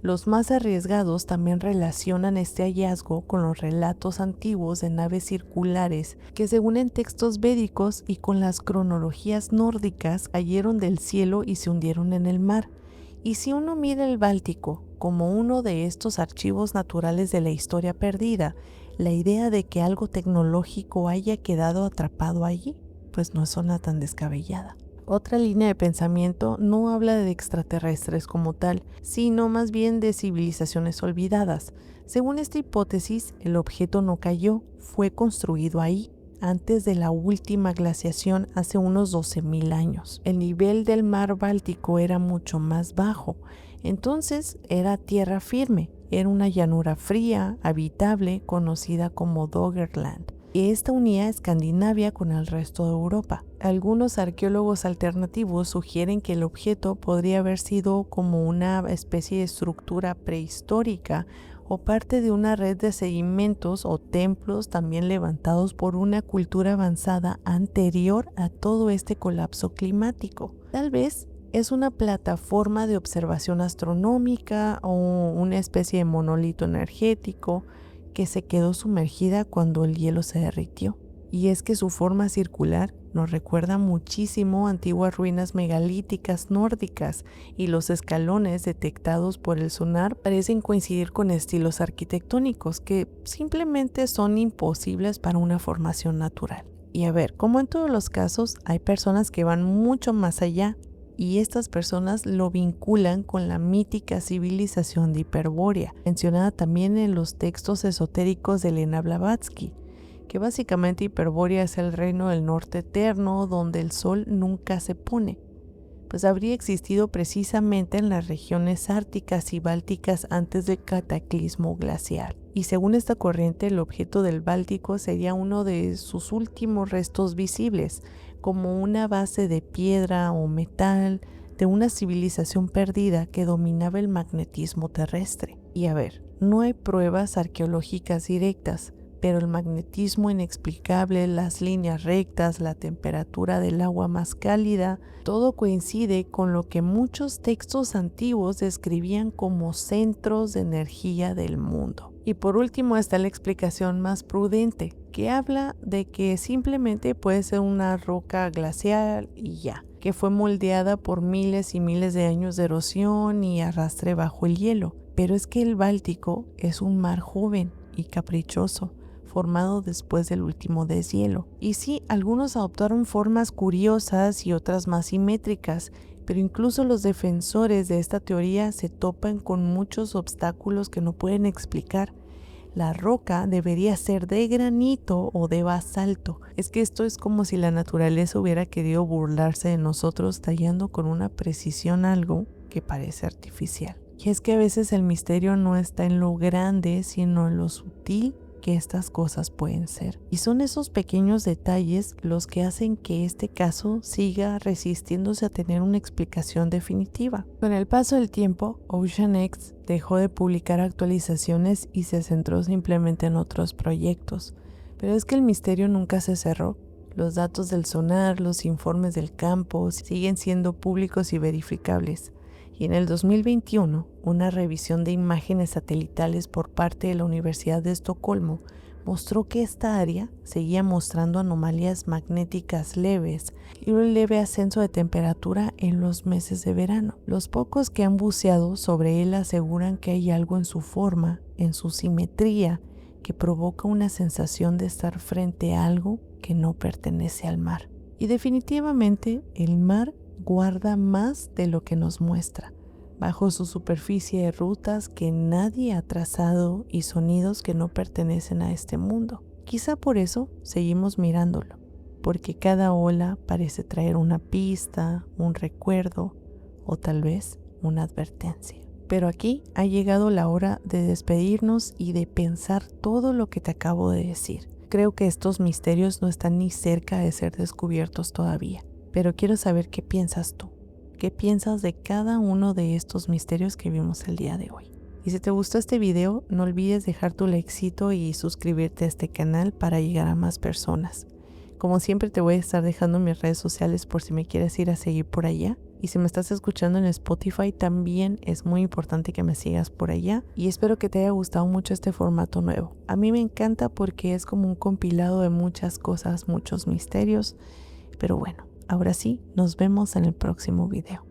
Los más arriesgados también relacionan este hallazgo con los relatos antiguos de naves circulares que, según en textos védicos y con las cronologías nórdicas, cayeron del cielo y se hundieron en el mar. Y si uno mira el Báltico como uno de estos archivos naturales de la historia perdida, la idea de que algo tecnológico haya quedado atrapado allí, pues no suena tan descabellada. Otra línea de pensamiento no habla de extraterrestres como tal, sino más bien de civilizaciones olvidadas. Según esta hipótesis, el objeto no cayó, fue construido ahí, antes de la última glaciación hace unos 12,000 años. El nivel del mar Báltico era mucho más bajo, entonces era tierra firme, era una llanura fría, habitable, conocida como Doggerland. Y esta unía Escandinavia con el resto de Europa. Algunos arqueólogos alternativos sugieren que el objeto podría haber sido como una especie de estructura prehistórica o parte de una red de sedimentos o templos también levantados por una cultura avanzada anterior a todo este colapso climático. Tal vez es una plataforma de observación astronómica o una especie de monolito energético que se quedó sumergida cuando el hielo se derritió. Y es que su forma circular nos recuerda muchísimo a antiguas ruinas megalíticas nórdicas, y los escalones detectados por el sonar parecen coincidir con estilos arquitectónicos que simplemente son imposibles para una formación natural. Y a ver, como en todos los casos, hay personas que van mucho más allá, y estas personas lo vinculan con la mítica civilización de Hiperbórea, mencionada también en los textos esotéricos de Elena Blavatsky, que básicamente Hiperbórea es el reino del norte eterno donde el sol nunca se pone, pues habría existido precisamente en las regiones árticas y bálticas antes del cataclismo glacial. Y según esta corriente, el objeto del Báltico sería uno de sus últimos restos visibles, como una base de piedra o metal de una civilización perdida que dominaba el magnetismo terrestre. Y a ver, no hay pruebas arqueológicas directas, pero el magnetismo inexplicable, las líneas rectas, la temperatura del agua más cálida, todo coincide con lo que muchos textos antiguos describían como centros de energía del mundo. Y por último está la explicación más prudente, que habla de que simplemente puede ser una roca glacial y ya, que fue moldeada por miles y miles de años de erosión y arrastre bajo el hielo. Pero es que el Báltico es un mar joven y caprichoso, formado después del último deshielo. Y sí, algunos adoptaron formas curiosas y otras más simétricas, pero incluso los defensores de esta teoría se topan con muchos obstáculos que no pueden explicar. La roca debería ser de granito o de basalto. Es que esto es como si la naturaleza hubiera querido burlarse de nosotros tallando con una precisión algo que parece artificial. Y es que a veces el misterio no está en lo grande, sino en lo sutil que estas cosas pueden ser. Y son esos pequeños detalles los que hacen que este caso siga resistiéndose a tener una explicación definitiva. Con el paso del tiempo, OceanX dejó de publicar actualizaciones y se centró simplemente en otros proyectos. Pero es que el misterio nunca se cerró. Los datos del sonar, los informes del campo siguen siendo públicos y verificables. Y en el 2021, una revisión de imágenes satelitales por parte de la Universidad de Estocolmo mostró que esta área seguía mostrando anomalías magnéticas leves y un leve ascenso de temperatura en los meses de verano. Los pocos que han buceado sobre él aseguran que hay algo en su forma, en su simetría, que provoca una sensación de estar frente a algo que no pertenece al mar. Y definitivamente el mar guarda más de lo que nos muestra. Bajo su superficie hay rutas que nadie ha trazado y sonidos que no pertenecen a este mundo. Quizá por eso seguimos mirándolo, porque cada ola parece traer una pista, un recuerdo o tal vez una advertencia. Pero aquí ha llegado la hora de despedirnos y de pensar todo lo que te acabo de decir. Creo que estos misterios no están ni cerca de ser descubiertos todavía. Pero quiero saber qué piensas tú. ¿Qué piensas de cada uno de estos misterios que vimos el día de hoy? Y si te gustó este video, no olvides dejar tu likecito y suscribirte a este canal para llegar a más personas. Como siempre te voy a estar dejando mis redes sociales por si me quieres ir a seguir por allá. Y si me estás escuchando en Spotify, también es muy importante que me sigas por allá. Y espero que te haya gustado mucho este formato nuevo. A mí me encanta porque es como un compilado de muchas cosas, muchos misterios. Pero bueno. Ahora sí, nos vemos en el próximo video.